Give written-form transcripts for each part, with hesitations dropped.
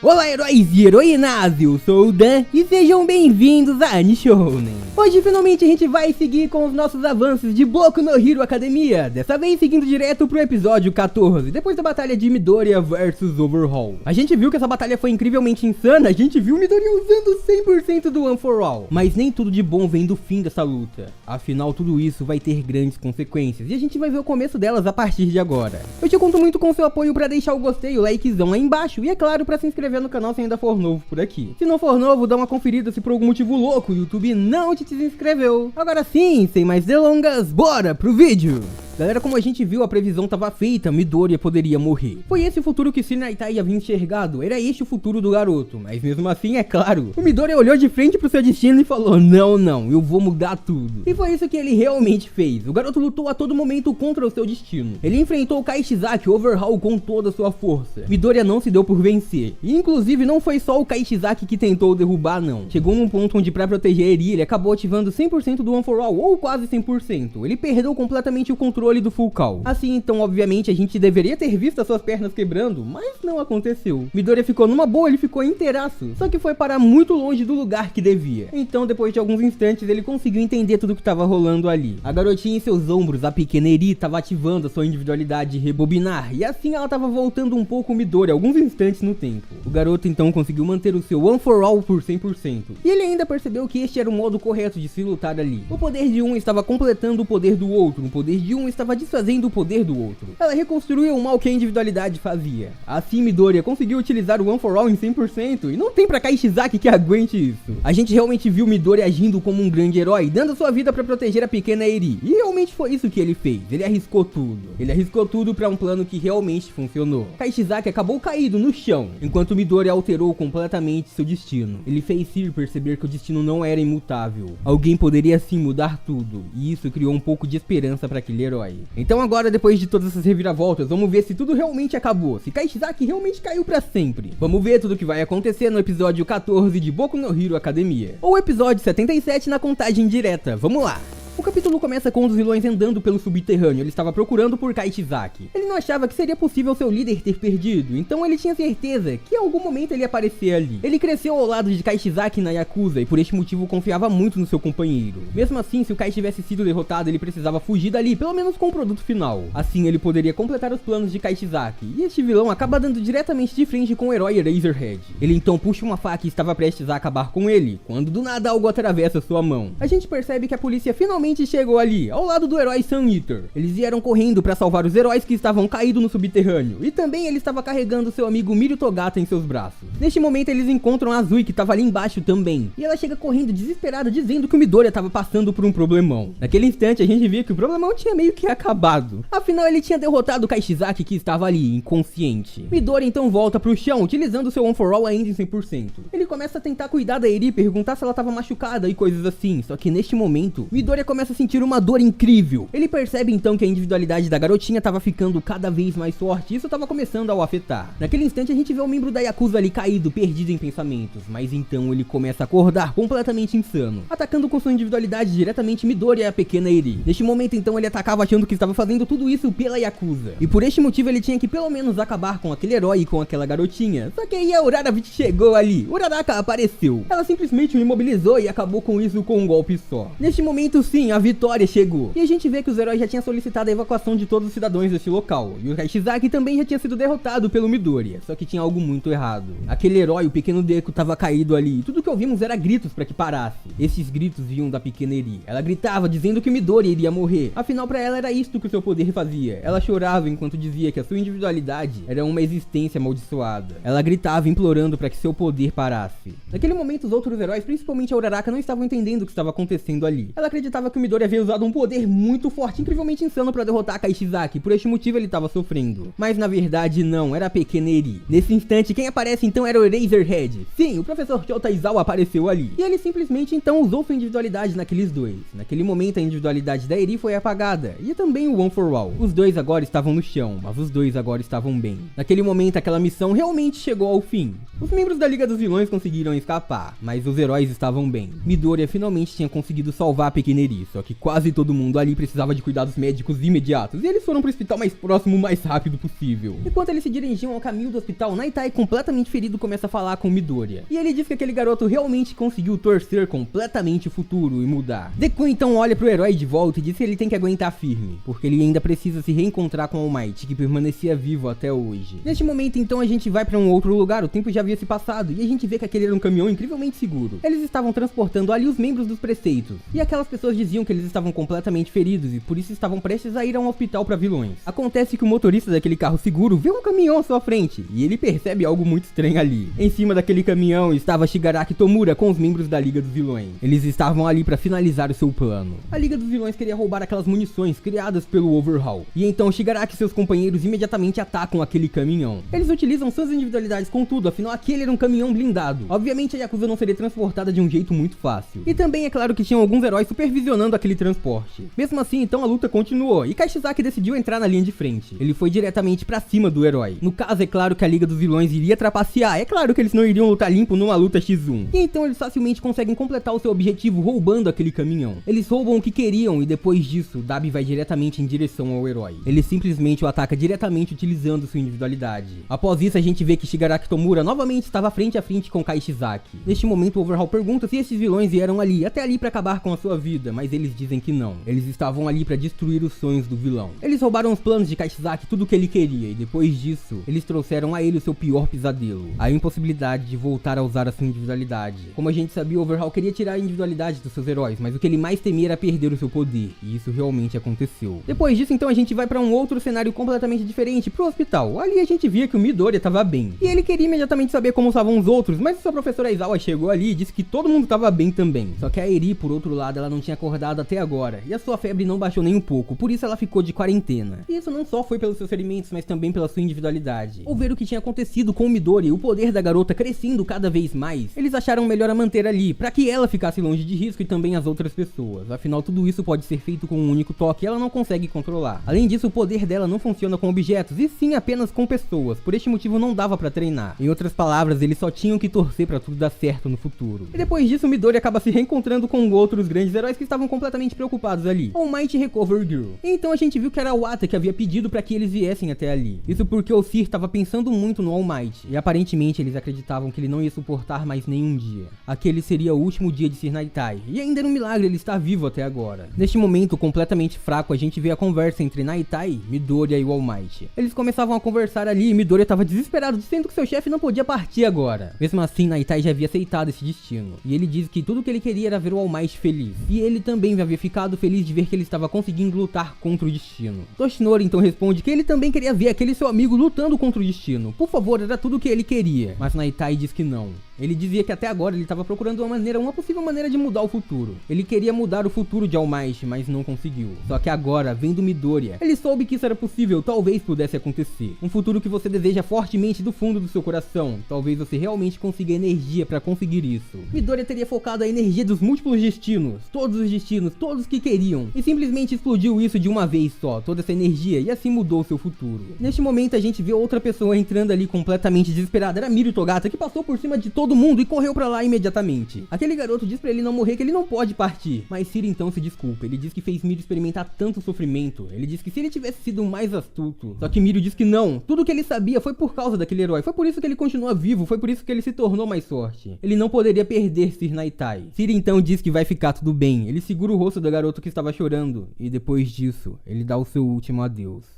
Olá, heróis e heroínas, eu sou o Dan e sejam bem-vindos a Nishounen. Hoje finalmente a gente vai seguir com os nossos avanços de Boku no Hero Academia, dessa vez seguindo direto pro episódio 14, depois da batalha de Midoriya vs Overhaul. A gente viu que essa batalha foi incrivelmente insana, a gente viu Midoriya usando 100% do One for All, mas nem tudo de bom vem do fim dessa luta. Afinal, tudo isso vai ter grandes consequências e a gente vai ver o começo delas a partir de agora. Eu te conto muito com seu apoio pra deixar o gostei, o likezão aí embaixo e é claro pra se inscrever no canal se ainda for novo por aqui. Se não for novo, dá uma conferida se por algum motivo louco o YouTube não te desinscreveu. Agora sim, sem mais delongas, bora pro vídeo! Galera, como a gente viu, a previsão tava feita, Midoriya poderia morrer. Foi esse o futuro que Tsunade havia enxergado, era este o futuro do garoto. Mas mesmo assim, é claro, o Midoriya olhou de frente pro seu destino e falou, não, eu vou mudar tudo. E foi isso que ele realmente fez. O garoto lutou a todo momento contra o seu destino. Ele enfrentou Kaishizaki Overhaul com toda a sua força. Midoriya não se deu por vencer. E inclusive não foi só o Kaishizaki que tentou derrubar, não. Chegou num ponto onde pra proteger Eri, ele acabou ativando 100% do One for All, ou quase 100%. Ele perdeu completamente o controle do Full Call. Assim, então, obviamente, a gente deveria ter visto as suas pernas quebrando, mas não aconteceu. Midoriya ficou numa boa, ele ficou inteiraço, só que foi parar muito longe do lugar que devia. Então, depois de alguns instantes, ele conseguiu entender tudo que estava rolando ali. A garotinha em seus ombros, a pequena Eri, estava ativando a sua individualidade de rebobinar, e assim ela estava voltando um pouco o Midoriya, alguns instantes no tempo. O garoto, então, conseguiu manter o seu One for All por 100%. E ele ainda percebeu que este era o modo correto de se lutar ali. O poder de um estava completando o poder do outro, o poder de um estava desfazendo o poder do outro. Ela reconstruiu o mal que a individualidade fazia. Assim, Midoriya conseguiu utilizar o One for All em 100% e não tem pra Kaishizaki que aguente isso. A gente realmente viu Midoriya agindo como um grande herói, dando sua vida pra proteger a pequena Eri. E realmente foi isso que ele fez. Ele arriscou tudo. Ele arriscou tudo pra um plano que realmente funcionou. Kaishizaki acabou caído no chão, enquanto Midoriya alterou completamente seu destino. Ele fez Sir perceber que o destino não era imutável. Alguém poderia sim mudar tudo, e isso criou um pouco de esperança pra aquele herói. Então agora, depois de todas essas reviravoltas, vamos ver se tudo realmente acabou, se Kaishizaki realmente caiu pra sempre. Vamos ver tudo o que vai acontecer no episódio 14 de Boku no Hero Academia, ou episódio 77 na contagem direta. Vamos lá! O capítulo começa com um dos vilões andando pelo subterrâneo, ele estava procurando por Kaishizaki. Ele não achava que seria possível seu líder ter perdido, então ele tinha certeza que em algum momento ele ia aparecer ali. Ele cresceu ao lado de Kaishizaki na Yakuza e por este motivo confiava muito no seu companheiro. Mesmo assim, se o Kai tivesse sido derrotado, ele precisava fugir dali, pelo menos com o produto final. Assim ele poderia completar os planos de Kaishizaki, e este vilão acaba dando diretamente de frente com o herói Eraserhead. Ele então puxa uma faca e estava prestes a acabar com ele, quando do nada algo atravessa sua mão. A gente percebe que a polícia finalmente chegou ali, ao lado do herói Sun Eater. Eles vieram correndo para salvar os heróis que estavam caídos no subterrâneo, e também ele estava carregando seu amigo Mirio Togata em seus braços. Neste momento eles encontram a Azui, que estava ali embaixo também, e ela chega correndo desesperada dizendo que o Midoriya estava passando por um problemão. Naquele instante a gente via que o problemão tinha meio que acabado. Afinal ele tinha derrotado o Kaishizaki, que estava ali, inconsciente. Midoriya então volta pro chão, utilizando seu One for All ainda em 100%. Ele começa a tentar cuidar da Eri, perguntar se ela estava machucada e coisas assim, só que neste momento Midoriya começa a sentir uma dor incrível. Ele percebe então que a individualidade da garotinha estava ficando cada vez mais forte e isso estava começando a o afetar. Naquele instante a gente vê o membro da Yakuza ali caído, perdido em pensamentos, mas então ele começa a acordar completamente insano, atacando com sua individualidade diretamente Midoriya e a pequena Eri. Neste momento então ele atacava achando que estava fazendo tudo isso pela Yakuza, e por este motivo ele tinha que pelo menos acabar com aquele herói e com aquela garotinha. Só que aí a Uraraka chegou ali, Uraraka apareceu, ela simplesmente o imobilizou e acabou com isso com um golpe só. Neste momento sim, a vitória chegou, e a gente vê que os heróis já tinham solicitado a evacuação de todos os cidadãos deste local, e o Kaishizaki também já tinha sido derrotado pelo Midoriya, só que tinha algo muito errado. Aquele herói, o pequeno Deku, estava caído ali, e tudo que ouvimos era gritos para que parasse. Esses gritos vinham da pequena Eri, ela gritava dizendo que Midoriya iria morrer, afinal para ela era isto que o seu poder fazia. Ela chorava enquanto dizia que a sua individualidade era uma existência amaldiçoada. Ela gritava implorando para que seu poder parasse. Naquele momento os outros heróis, principalmente a Uraraka, não estavam entendendo o que estava acontecendo ali. Ela acreditava que o Midoriya havia usado um poder muito forte, incrivelmente insano para derrotar Kaishizaki, por este motivo ele estava sofrendo. Mas na verdade não, era a pequena Eri. Nesse instante quem aparece então era o Eraserhead. Sim, o professor Chota Izawa apareceu ali, e ele simplesmente então usou sua individualidade naqueles dois. Naquele momento a individualidade da Eri foi apagada, e também o One for All. Os dois agora estavam no chão, mas os dois agora estavam bem. Naquele momento aquela missão realmente chegou ao fim. Os membros da Liga dos Vilões conseguiram escapar, mas os heróis estavam bem. Midoriya finalmente tinha conseguido salvar a pequena Eri, só que quase todo mundo ali precisava de cuidados médicos imediatos, e eles foram pro hospital mais próximo o mais rápido possível. Enquanto eles se dirigiam ao caminho do hospital, Naitai, completamente ferido, começa a falar com Midoriya. E ele diz que aquele garoto realmente conseguiu torcer completamente o futuro e mudar. Deku então olha pro herói de volta e diz que ele tem que aguentar firme, porque ele ainda precisa se reencontrar com All Might, que permanecia vivo até hoje. Neste momento então a gente vai pra um outro lugar, o tempo já havia se passado, e a gente vê que aquele era um caminhão incrivelmente seguro. Eles estavam transportando ali os membros dos preceitos, e aquelas pessoas diziam que eles estavam completamente feridos e por isso estavam prestes a ir a um hospital pra vilões. Acontece que o motorista daquele carro seguro vê um caminhão à sua frente, e ele percebe algo muito estranho ali. Em cima daquele caminhão estava Shigaraki Tomura com os membros da Liga dos Vilões. Eles estavam ali pra finalizar o seu plano. A Liga dos Vilões queria roubar aquelas munições criadas pelo Overhaul, e então Shigaraki e seus companheiros imediatamente atacam aquele caminhão. Eles utilizam suas individualidades contudo, afinal aquele era um caminhão blindado. Obviamente a Yakuza não seria transportada de um jeito muito fácil. E também é claro que tinham alguns heróis supervisionando aquele transporte. Mesmo assim, então a luta continuou, e Kashisaki decidiu entrar na linha de frente. Ele foi diretamente pra cima do herói. No caso, é claro que a Liga dos Vilões iria trapacear, é claro que eles não iriam lutar limpo numa luta X1. E então eles facilmente conseguem completar o seu objetivo roubando aquele caminhão. Eles roubam o que queriam e depois disso, Dabi vai diretamente em direção ao herói. Ele simplesmente o ataca diretamente utilizando sua individualidade. Após isso, a gente vê que Shigaraki Tomura novamente estava frente a frente com Kashisaki. Neste momento, o Overhaul pergunta se esses vilões vieram até ali pra acabar com a sua vida, mas eles dizem que não. Eles estavam ali pra destruir os sonhos do vilão. Eles roubaram os planos de Kashisaki, tudo o que ele queria, e depois disso, eles trouxeram a ele o seu pior pesadelo, a impossibilidade de voltar a usar a sua individualidade. Como a gente sabia, o Overhaul queria tirar a individualidade dos seus heróis, mas o que ele mais temia era perder o seu poder, e isso realmente aconteceu. Depois disso, então, a gente vai pra um outro cenário completamente diferente, pro hospital. Ali a gente via que o Midoriya tava bem, e ele queria imediatamente saber como estavam os outros, mas o seu professor Aizawa chegou ali e disse que todo mundo tava bem também. Só que a Eri, por outro lado, ela não tinha acordado até agora, e a sua febre não baixou nem um pouco, por isso ela ficou de quarentena. E isso não só foi pelos seus ferimentos, mas também pela sua individualidade. Ao ver o que tinha acontecido com o Midoriya e o poder da garota crescendo cada vez mais, eles acharam melhor a manter ali, pra que ela ficasse longe de risco e também as outras pessoas. Afinal, tudo isso pode ser feito com um único toque e ela não consegue controlar. Além disso, o poder dela não funciona com objetos, e sim apenas com pessoas. Por este motivo não dava pra treinar. Em outras palavras, eles só tinham que torcer pra tudo dar certo no futuro. E depois disso, o Midoriya acaba se reencontrando com outros grandes heróis que estavam completamente preocupados ali. All Might e Recover Girl. E então a gente viu que era o Wata que havia pedido pra que eles viessem até ali. Isso porque o Sir estava pensando muito no All Might, e aparentemente eles acreditavam que ele não ia suportar mais nenhum dia. Aquele seria o último dia de Sir Naitai, e ainda era um milagre ele estar vivo até agora. Neste momento completamente fraco, a gente vê a conversa entre Naitai, Midoriya e o All Might. Eles começavam a conversar ali e Midoriya estava desesperado, dizendo que seu chefe não podia partir agora. Mesmo assim, Naitai já havia aceitado esse destino, e ele diz que tudo que ele queria era ver o All Might feliz, e ele também havia ficado feliz de ver que ele estava conseguindo lutar contra o destino. Toshinori então responde que ele também queria ver aquele seu amigo lutando contra o destino. Por favor, era tudo o que ele queria. Mas Naitai diz que não. Ele dizia que até agora ele estava procurando uma possível maneira de mudar o futuro. Ele queria mudar o futuro de All Might, mas não conseguiu. Só que agora, vendo Midoriya, ele soube que isso era possível, talvez pudesse acontecer. Um futuro que você deseja fortemente do fundo do seu coração. Talvez você realmente consiga energia para conseguir isso. Midoriya teria focado a energia dos múltiplos destinos, todos que queriam, e simplesmente explodiu isso de uma vez só, toda essa energia, e assim mudou o seu futuro. Neste momento a gente vê outra pessoa entrando ali completamente desesperada. Era Mirio Togata, que passou por cima de todo mundo e correu pra lá imediatamente. Aquele garoto diz pra ele não morrer, que ele não pode partir, mas Sir então se desculpa. Ele diz que fez Mirio experimentar tanto sofrimento. Ele diz que se ele tivesse sido mais astuto, só que Mirio diz que não, tudo que ele sabia foi por causa daquele herói, foi por isso que ele continua vivo, foi por isso que ele se tornou mais forte. Ele não poderia perder Sir Naitai. Sir então diz que vai ficar tudo bem. Ele segura o rosto do garoto que estava chorando, e depois disso, ele dá o seu último adeus.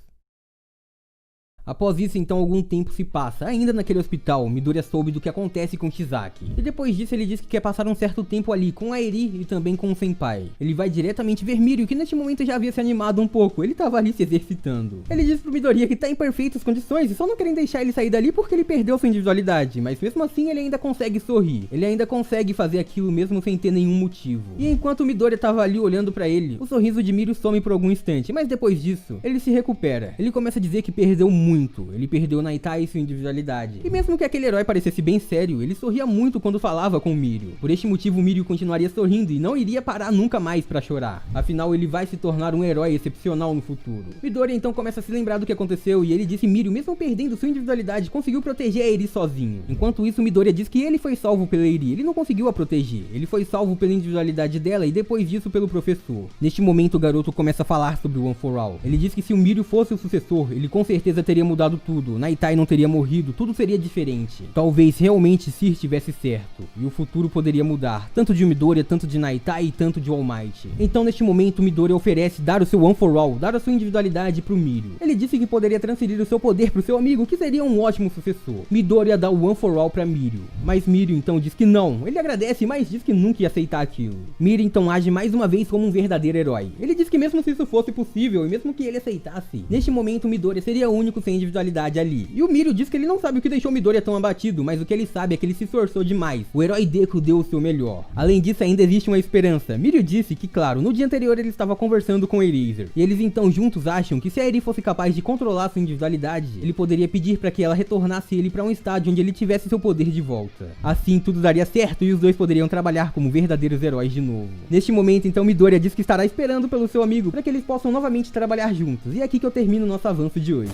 Após isso, então, algum tempo se passa. Ainda naquele hospital, Midoriya soube do que acontece com Chisaki. E depois disso, ele diz que quer passar um certo tempo ali com a Eri e também com o Senpai. Ele vai diretamente ver Mirio, que neste momento já havia se animado um pouco. Ele tava ali se exercitando. Ele diz pro Midoriya que tá em perfeitas condições e só não querem deixar ele sair dali porque ele perdeu sua individualidade. Mas mesmo assim, ele ainda consegue sorrir. Ele ainda consegue fazer aquilo mesmo sem ter nenhum motivo. E enquanto o Midoriya tava ali olhando pra ele, o sorriso de Mirio some por algum instante. Mas depois disso, ele se recupera. Ele começa a dizer que perdeu muito. muito. Ele perdeu Naitai e sua individualidade. E mesmo que aquele herói parecesse bem sério, ele sorria muito quando falava com Mirio. Por este motivo, Mirio continuaria sorrindo e não iria parar nunca mais pra chorar. Afinal, ele vai se tornar um herói excepcional no futuro. Midoriya então começa a se lembrar do que aconteceu e ele disse que Mirio, mesmo perdendo sua individualidade, conseguiu proteger a Eri sozinho. Enquanto isso, Midoriya diz que ele foi salvo pela Eri. Ele não conseguiu a proteger. Ele foi salvo pela individualidade dela e depois disso pelo professor. Neste momento, o garoto começa a falar sobre o One for All. Ele diz que se o Mirio fosse o sucessor, ele com certeza teria mudado tudo. Naitai não teria morrido, tudo seria diferente. Talvez realmente Sir estivesse certo e o futuro poderia mudar, tanto de Midoriya, tanto de Naitai e tanto de All Might. Então neste momento Midoriya oferece dar o seu One for All, dar a sua individualidade pro Mirio. Ele disse que poderia transferir o seu poder pro seu amigo, que seria um ótimo sucessor. Midoriya dá o One for All pra Mirio, mas Mirio então diz que não. Ele agradece, mas diz que nunca ia aceitar aquilo. Mirio então age mais uma vez como um verdadeiro herói. Ele diz que mesmo se isso fosse possível e mesmo que ele aceitasse, neste momento Midoriya seria o único sem individualidade ali. E o Mirio diz que ele não sabe o que deixou Midoriya tão abatido, mas o que ele sabe é que ele se esforçou demais. O herói Deku deu o seu melhor. Além disso, ainda existe uma esperança. Mirio disse que, claro, no dia anterior ele estava conversando com Eraser. E eles então juntos acham que se a Eri fosse capaz de controlar sua individualidade, ele poderia pedir para que ela retornasse ele para um estádio onde ele tivesse seu poder de volta. Assim tudo daria certo e os dois poderiam trabalhar como verdadeiros heróis de novo. Neste momento, então, Midoriya diz que estará esperando pelo seu amigo para que eles possam novamente trabalhar juntos. E é aqui que eu termino o nosso avanço de hoje.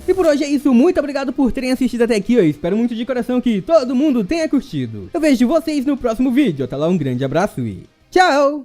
E por hoje é isso, muito obrigado por terem assistido até aqui, eu espero muito de coração que todo mundo tenha curtido. Eu vejo vocês no próximo vídeo, até lá, um grande abraço e tchau!